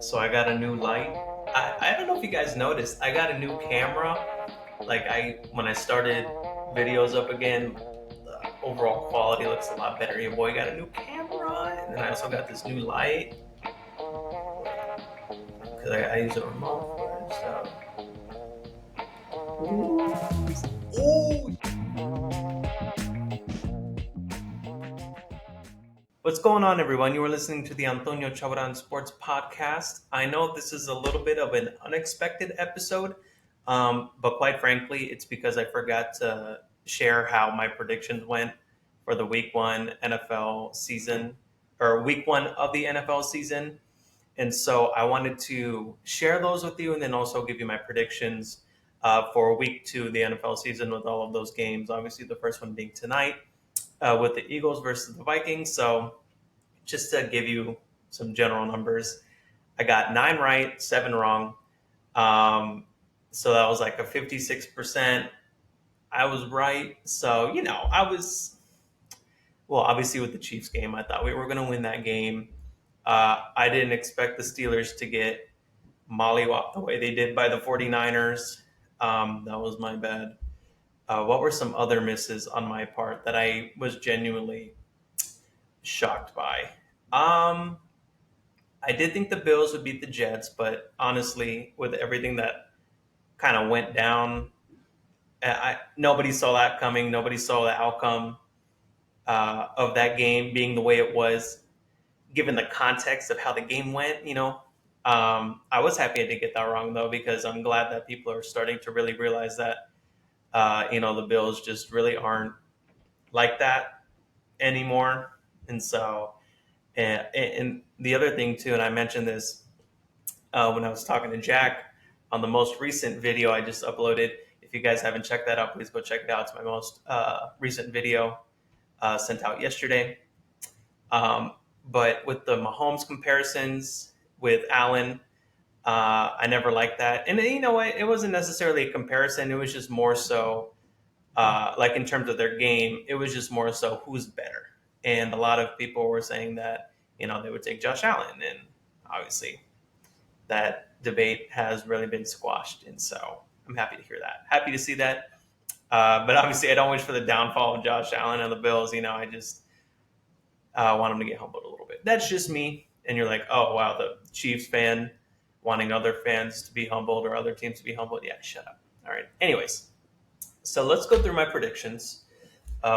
So I got a new light. I don't know if you guys noticed. I got a new camera. Like when I started videos up again, the overall quality looks a lot better. Your boy got a new camera, and then I also got this new light because I use a remote for it. Ooh. What's going on, everyone? You are listening to the Antonio Chabran Sports Podcast. I know this is a little bit of an unexpected episode, but quite frankly, it's because I forgot to share how my predictions went for the week one NFL season, or week one of the NFL season. And so I wanted to share those with you and then also give you my predictions for week two of the NFL season with all of those games. Obviously, the first one being tonight with the Eagles versus the Vikings. So just to give you some general numbers, I got 9 right, 7 wrong. Um, so that was like a 56%. I was right. So, I was, well, obviously with the Chiefs game, I thought we were going to win that game. I didn't expect the Steelers to get mollywopped the way they did by the 49ers. That was my bad. What were some other misses on my part that I was genuinely shocked by? Um, I did think the Bills would beat the Jets, but honestly, with everything that kind of went down, nobody saw that coming. Nobody saw the outcome of that game being the way it was, given the context of how the game went. I was happy I did get that wrong though, because I'm glad that people are starting to really realize that the Bills just really aren't like that anymore. And so, and the other thing too, and I mentioned this when I was talking to Jack on the most recent video I just uploaded. If you guys haven't checked that out, please go check it out. It's my most recent video sent out yesterday. Um, but with the Mahomes comparisons with Allen, I never liked that. And you know what? It wasn't necessarily a comparison. It was just more so, like in terms of their game, it was just more so who's better. And a lot of people were saying that, they would take Josh Allen. And obviously, that debate has really been squashed. And so I'm happy to hear that. Happy to see that. But obviously, I don't wish for the downfall of Josh Allen and the Bills. I just want him to get humbled a little bit. That's just me. And you're like, oh, wow, the Chiefs fan wanting other fans to be humbled or other teams to be humbled. Yeah, shut up. All right. Anyways, so let's go through my predictions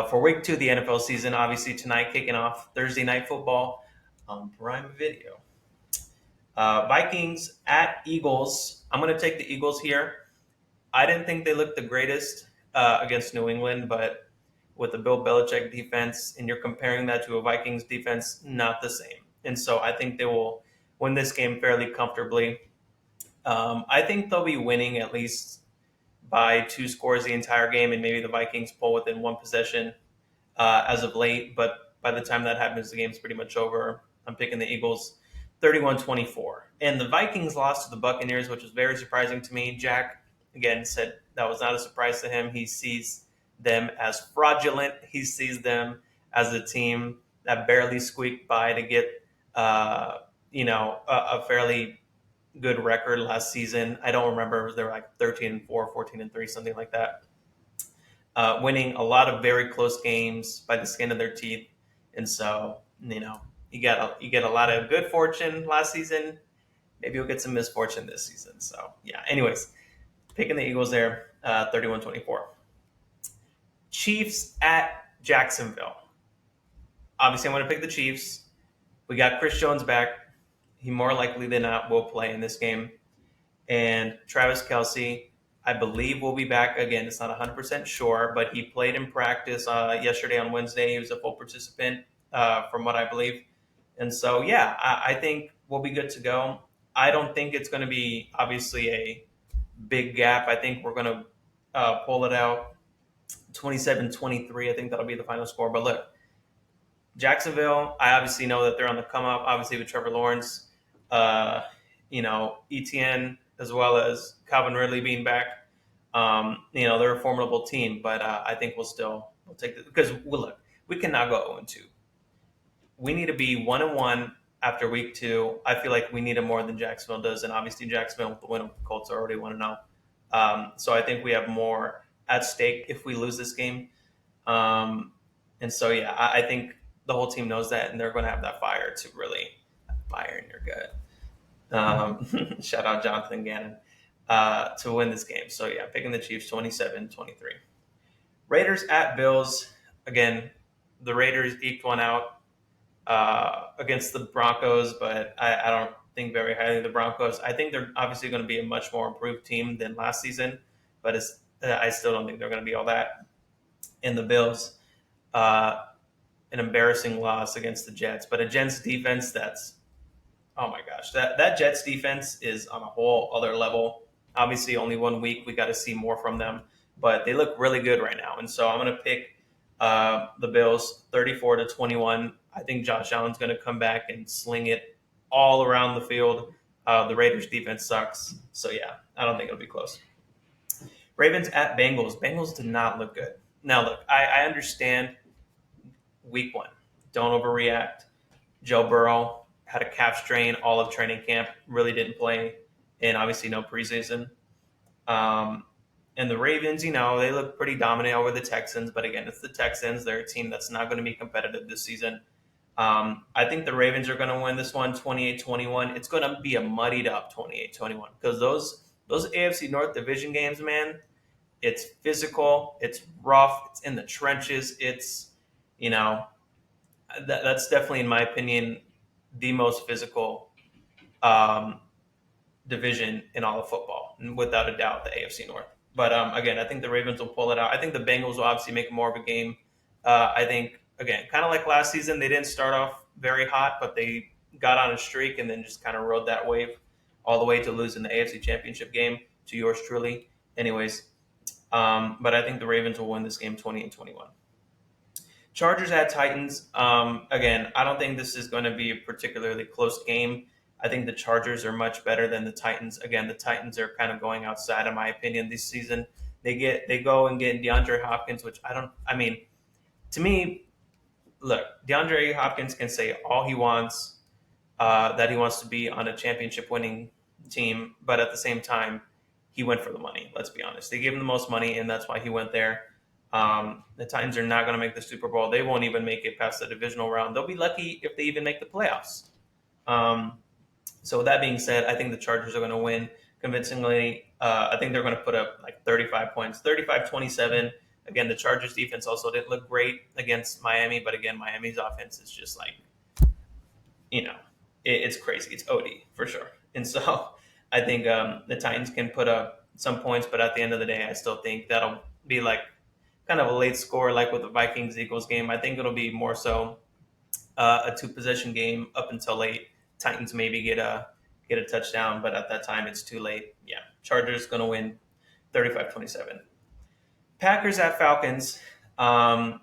for week two of the NFL season. Obviously, tonight kicking off Thursday Night Football on Prime Video. Vikings at Eagles. I'm going to take the Eagles here. I didn't think they looked the greatest against New England, but with the Bill Belichick defense, and you're comparing that to a Vikings defense, not the same. And so I think they will win this game fairly comfortably. I think they'll be winning at least by 2 scores the entire game, and maybe the Vikings pull within one possession as of late. But by the time that happens, the game's pretty much over. I'm picking the Eagles 31-24. And the Vikings lost to the Buccaneers, which was very surprising to me. Jack, again, said that was not a surprise to him. He sees them as fraudulent. He sees them as a team that barely squeaked by to get, a fairly good record last season. I don't remember. They were like 13-4, 14-3, something like that. Winning a lot of very close games by the skin of their teeth. And so, you get a lot of good fortune last season. Maybe you'll get some misfortune this season. So, yeah. Anyways, picking the Eagles there, 31-24. Chiefs at Jacksonville. Obviously, I'm going to pick the Chiefs. We got Chris Jones back. He more likely than not will play in this game. And Travis Kelce, I believe, will be back again. It's not 100% sure, but he played in practice yesterday on Wednesday. He was a full participant, from what I believe. And so, yeah, I think we'll be good to go. I don't think it's going to be, obviously, a big gap. I think we're going to pull it out 27-23. I think that'll be the final score. But look, Jacksonville, I obviously know that they're on the come up, obviously, with Trevor Lawrence, ETN, as well as Calvin Ridley being back. They're a formidable team, but I think we'll take it because look, we cannot go 0-2. We need to be 1-1 after week 2. I feel like we need it more than Jacksonville does, and obviously Jacksonville with the win of the Colts already 1-0. So I think we have more at stake if we lose this game. Um, and so yeah, I think the whole team knows that, and they're going to have that fire to really fire in your gut. Shout out Jonathan Gannon to win this game. So yeah, picking the Chiefs 27-23. Raiders at Bills. Again, the Raiders eked one out against the Broncos, but I don't think very highly of the Broncos. I think they're obviously going to be a much more improved team than last season, but I still don't think they're going to be all that. And the Bills, uh, an embarrassing loss against the Jets, but a Jets defense that's, oh my gosh, that Jets defense is on a whole other level. Obviously, only 1 week, we got to see more from them, but they look really good right now. And so I'm going to pick the Bills 34-21. I think Josh Allen's going to come back and sling it all around the field. The Raiders defense sucks. So yeah, I don't think it'll be close. Ravens at Bengals. Bengals did not look good. Now look, I understand week 1. Don't overreact. Joe Burrow had a calf strain all of training camp, really didn't play, and obviously no preseason. Um, and the Ravens, they look pretty dominant over the Texans, but again, it's the Texans. They're a team that's not going to be competitive this season. I think the Ravens are going to win this one 28-21. It's going to be a muddied up 28-21 because those AFC North division games, man, it's physical, it's rough, it's in the trenches. It's, that's definitely, in my opinion, the most physical um, division in all of football, without a doubt, the AFC North. But again, I think the Ravens will pull it out. I think the Bengals will obviously make more of a game. I think, again, kind of like last season, they didn't start off very hot, but they got on a streak and then just kind of rode that wave all the way to losing the AFC Championship game to yours truly. Anyways, but I think the Ravens will win this game 20-21. Chargers at Titans. Again, I don't think this is going to be a particularly close game. I think the Chargers are much better than the Titans. Again, the Titans are kind of going outside, in my opinion, this season. They go and get DeAndre Hopkins, which to me, look, DeAndre Hopkins can say all he wants, that he wants to be on a championship winning team, but at the same time, he went for the money. Let's be honest. They gave him the most money, and that's why he went there. The Titans are not going to make the Super Bowl. They won't even make it past the divisional round. They'll be lucky if they even make the playoffs. So with that being said, I think the Chargers are going to win convincingly. I think they're going to put up like 35 points, 35-27. Again, the Chargers defense also didn't look great against Miami, but again, Miami's offense is just like, it's crazy. It's OD for sure. And so I think the Titans can put up some points, but at the end of the day, I still think that'll be like kind of a late score, like with the Vikings-Eagles game. I think it'll be more so a 2-possession game up until late. Titans maybe get a touchdown, but at that time it's too late. Yeah, Chargers going to win 35-27. Packers at Falcons. I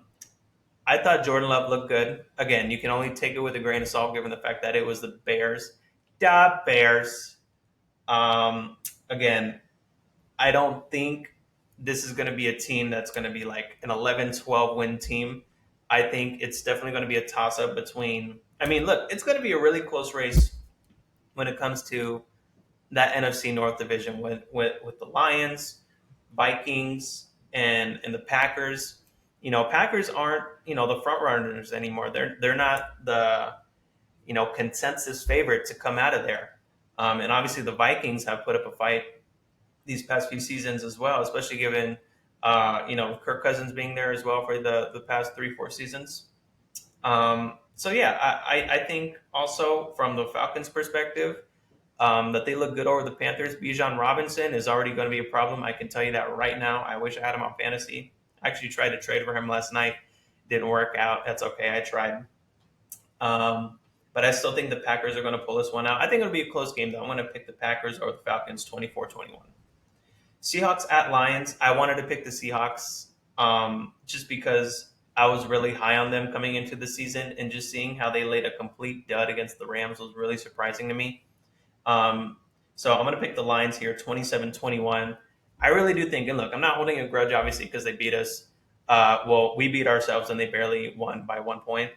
thought Jordan Love looked good. Again, you can only take it with a grain of salt given the fact that it was the Bears. Da Bears. Again, I don't think this is going to be a team that's going to be like an 11-12 win team. I think it's definitely going to be a toss-up between – look, it's going to be a really close race when it comes to that NFC North division with the Lions, Vikings, and the Packers. Packers aren't, the front runners anymore. They're not the, consensus favorite to come out of there. And obviously the Vikings have put up a fight these past few seasons as well, especially given, Kirk Cousins being there as well for the past 3-4 seasons. So yeah, I think also from the Falcons perspective, that they look good over the Panthers. Bijan Robinson is already going to be a problem. I can tell you that right now. I wish I had him on fantasy. I actually tried to trade for him last night. Didn't work out. That's okay. I tried. But I still think the Packers are going to pull this one out. I think it'll be a close game, though. I'm going to pick the Packers or the Falcons 24-21. Seahawks at Lions. I wanted to pick the Seahawks just because I was really high on them coming into the season, and just seeing how they laid a complete dud against the Rams was really surprising to me. So I'm going to pick the Lions here, 27-21. I really do think, and look, I'm not holding a grudge, obviously, because they beat us. We beat ourselves, and they barely won by 1 point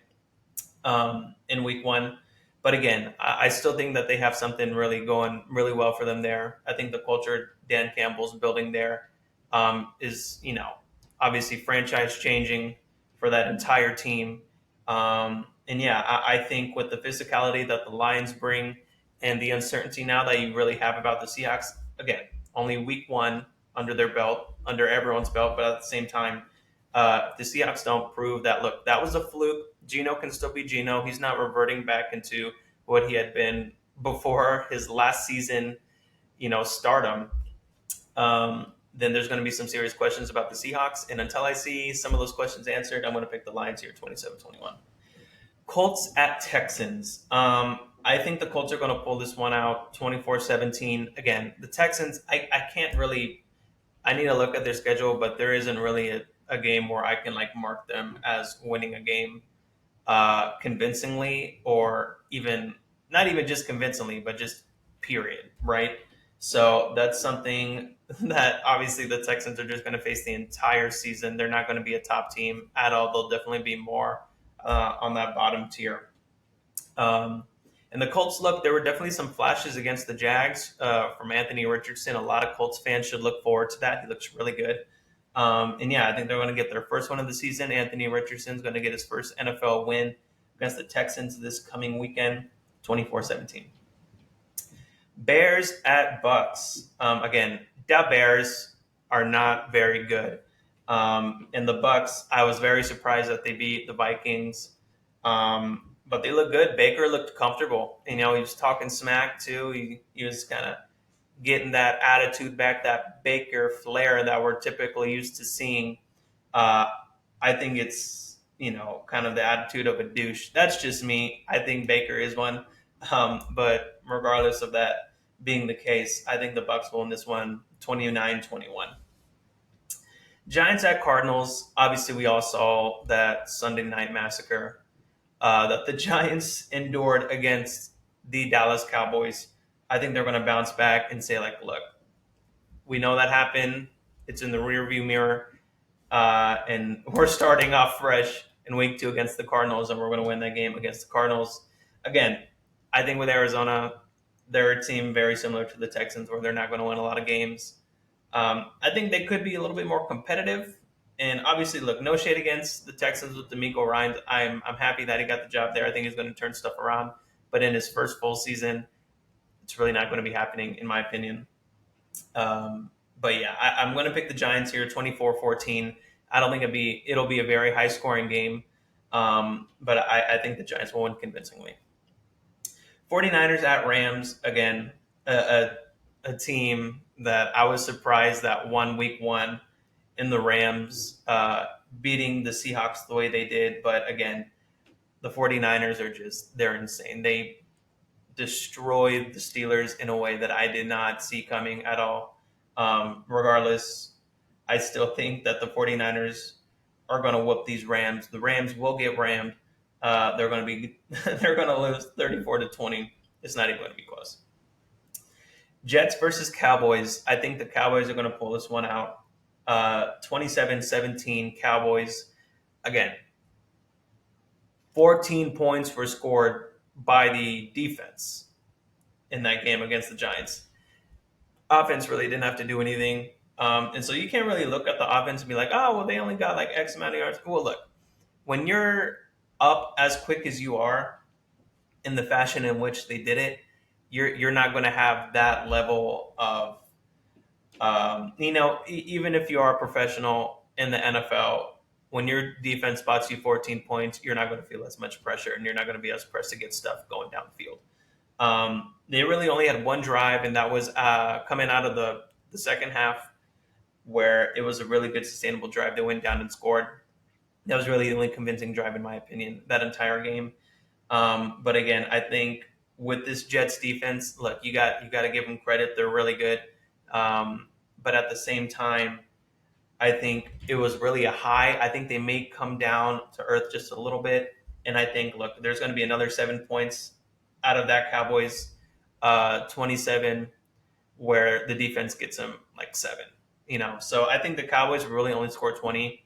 in week 1. But again, I still think that they have something really going really well for them there. I think the culture Dan Campbell's building there is, obviously franchise changing for that entire team. And yeah, I think with the physicality that the Lions bring and the uncertainty now that you really have about the Seahawks, again, only week one under their belt, under everyone's belt, but at the same time, the Seahawks don't prove that, look, that was a fluke. Geno can still be Geno. He's not reverting back into what he had been before his last season, stardom. Then there's going to be some serious questions about the Seahawks. And until I see some of those questions answered, I'm going to pick the Lions here 27-21. Colts at Texans. I think the Colts are going to pull this one out 24-17. Again, the Texans, I can't really, I need to look at their schedule, but there isn't really a game where I can mark them as winning a game convincingly, or even not even just convincingly, but just period, right? So that's something that obviously the Texans are just going to face the entire season. They're not going to be a top team at all. They'll definitely be more on that bottom tier. And the Colts, look, there were definitely some flashes against the Jags from Anthony Richardson. A lot of Colts fans should look forward to that. He looks really good. And yeah, I think they're going to get their first one of the season. Anthony Richardson's going to get his first NFL win against the Texans this coming weekend, 24-17. Bears at Bucks. Again, the Bears are not very good. And the Bucks, I was very surprised that they beat the Vikings. But they look good. Baker looked comfortable. He was talking smack too. He was kind of getting that attitude back, that Baker flair that we're typically used to seeing. I think it's, kind of the attitude of a douche. That's just me. I think Baker is one. But regardless of that being the case, I think the Bucks will win this one 29-21. Giants at Cardinals. Obviously, we all saw that Sunday night massacre that the Giants endured against the Dallas Cowboys. I think they're going to bounce back and say, look, we know that happened. It's in the rearview mirror. And we're starting off fresh in week 2 against the Cardinals, and we're going to win that game against the Cardinals. Again, I think with Arizona, they're a team very similar to the Texans where they're not going to win a lot of games. I think they could be a little bit more competitive. And obviously, look, no shade against the Texans with DeMeco Ryans. I'm happy that he got the job there. I think he's going to turn stuff around. But in his first full season, it's really not going to be happening, in my opinion. But yeah, I'm going to pick the Giants here, 24-14. I don't think it'll be a very high scoring game. But I think the Giants will win convincingly. 49ers at Rams. Again, a team that I was surprised that won week 1 in the Rams, beating the Seahawks the way they did. But again, the 49ers they're insane. They destroyed the Steelers in a way that I did not see coming at all. Regardless, I still think that the 49ers are going to whoop these Rams. The Rams will get rammed. They're going to lose 34-20. It's not even going to be close. Jets versus Cowboys. I think the Cowboys are going to pull this one out. 27-17 Cowboys. Again, 14 points were scored by the defense in that game against the Giants. Offense really didn't have to do anything. And so you can't really look at the offense and be like, oh, well, they only got X amount of yards. Well, look, when you're up as quick as you are in the fashion in which they did it, you're not going to have that level of, even if you are a professional in the NFL, when your defense spots you 14 points, you're not going to feel as much pressure and you're not going to be as pressed to get stuff going down the field. They really only had one drive, and that was coming out of the second half, where it was a really good sustainable drive. They went down and scored. That was really the only convincing drive, in my opinion, that entire game. But again, I think with this Jets defense, look, you got to give them credit. They're really good. But at the same time, I think it was really a high. I think they may come down to earth just a little bit. And I think, look, there's going to be another 7 points out of that Cowboys 27, where the defense gets them 7. So I think the Cowboys really only score 20.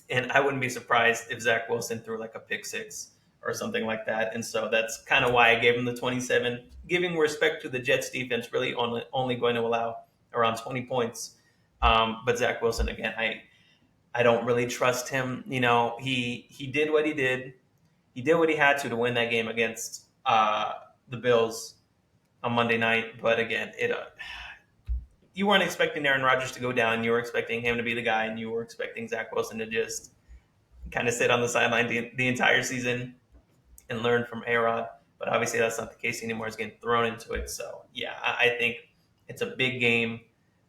And I wouldn't be surprised if Zach Wilson threw a pick 6 or something like that. And so that's kind of why I gave him the 27, giving respect to the Jets defense, really only going to allow around 20 points. But Zach Wilson, again, I don't really trust him. He did what he did. He did what he had to win that game against the Bills on Monday night. But again, you weren't expecting Aaron Rodgers to go down. You were expecting him to be the guy, and you were expecting Zach Wilson to just kind of sit on the sideline the entire season and learn from A-Rod. But obviously that's not the case anymore. He's getting thrown into it. So, yeah, I think it's a big game,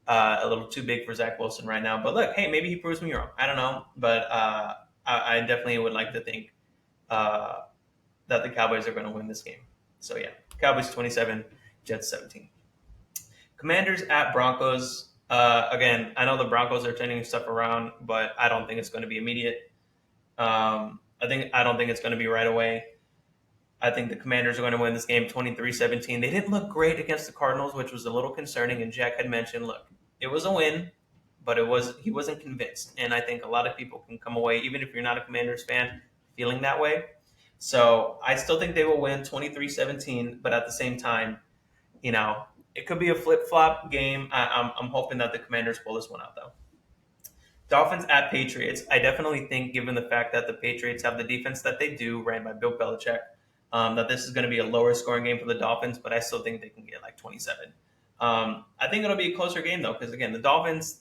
a little too big for Zach Wilson right now. But look, hey, maybe he proves me wrong. I don't know. But I definitely would like to think that the Cowboys are going to win this game. So, yeah, Cowboys 27, Jets 17. Commanders at Broncos. Again, I know the Broncos are turning stuff around, but I don't think it's going to be immediate. I don't think it's going to be right away. I think the Commanders are going to win this game 23-17. They didn't look great against the Cardinals, which was a little concerning. And Jack had mentioned, look, it was a win, but he wasn't convinced. And I think a lot of people can come away, even if you're not a Commanders fan, feeling that way. So I still think they will win 23-17, but at the same time, it could be a flip-flop game. I'm hoping that the Commanders pull this one out, though. Dolphins at Patriots. I definitely think, given the fact that the Patriots have the defense that they do, ran by Bill Belichick, that this is going to be a lower scoring game for the Dolphins, but I still think they can get like 27. I think it'll be a closer game, though, because, again, the Dolphins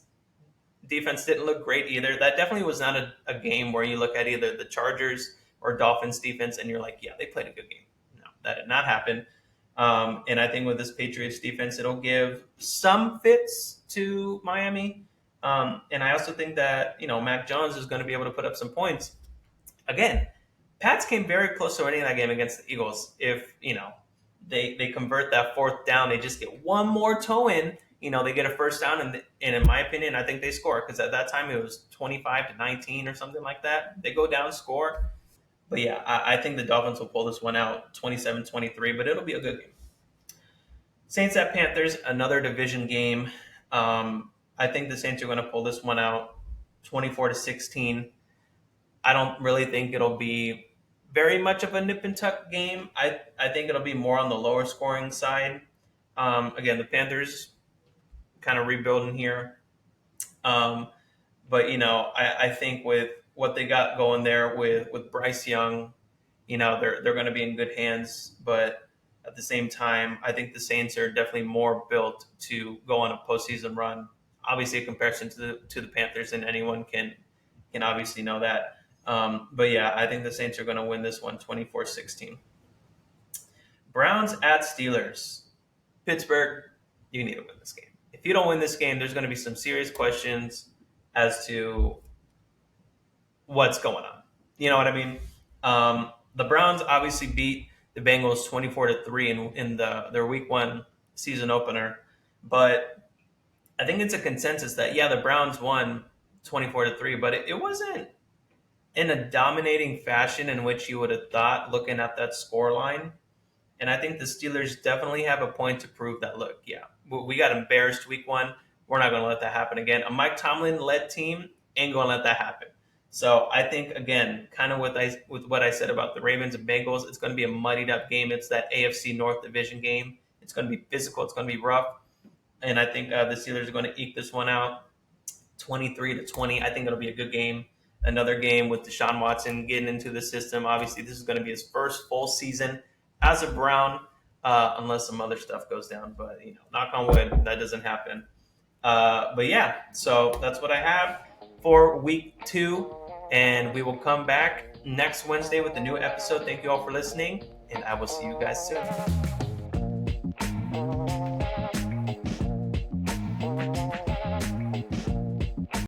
defense didn't look great either. That definitely was not a game where you look at either the Chargers or Dolphins defense and you're like, yeah, they played a good game. No, that did not happen. And I think with this Patriots defense, it'll give some fits to Miami. And I also think that, Mac Jones is going to be able to put up some points. Again, Pats came very close to winning that game against the Eagles. If, they convert that fourth down, they just get one more toe in, they get a first down. And in my opinion, I think they score because at that time it was 25-19 or something like that. They go down, score. But yeah, I think the Dolphins will pull this one out 27-23, but it'll be a good game. Saints at Panthers, another division game. I think the Saints are going to pull this one out 24-16. I don't really think it'll be very much of a nip and tuck game. I think it'll be more on the lower scoring side. Again, the Panthers kind of rebuilding here. But, I think with what they got going there with Bryce Young, they're going to be in good hands. But at the same time, I think the Saints are definitely more built to go on a postseason run. Obviously, in comparison to the Panthers, and anyone can obviously know that. But yeah, I think the Saints are going to win this one 24-16. Browns at Steelers. Pittsburgh, you need to win this game. If you don't win this game, there's going to be some serious questions as to what's going on. You know what I mean? The Browns obviously beat the Bengals 24-3 in their Week 1 season opener. But I think it's a consensus that, yeah, the Browns won 24-3, but it wasn't in a dominating fashion in which you would have thought looking at that score line. And I think the Steelers definitely have a point to prove that, look, yeah, we got embarrassed Week 1. We're not going to let that happen again. A Mike Tomlin-led team ain't going to let that happen. So I think, again, kind of with what I said about the Ravens and Bengals, it's going to be a muddied up game. It's that AFC North Division game. It's going to be physical. It's going to be rough. And I think the Steelers are going to eke this one out 23-20. I think it'll be a good game. Another game with Deshaun Watson getting into the system. Obviously, this is going to be his first full season as a Brown, unless some other stuff goes down. But, knock on wood, that doesn't happen. But yeah, so that's what I have for Week 2. And we will come back next Wednesday with a new episode. Thank you all for listening, and I will see you guys soon.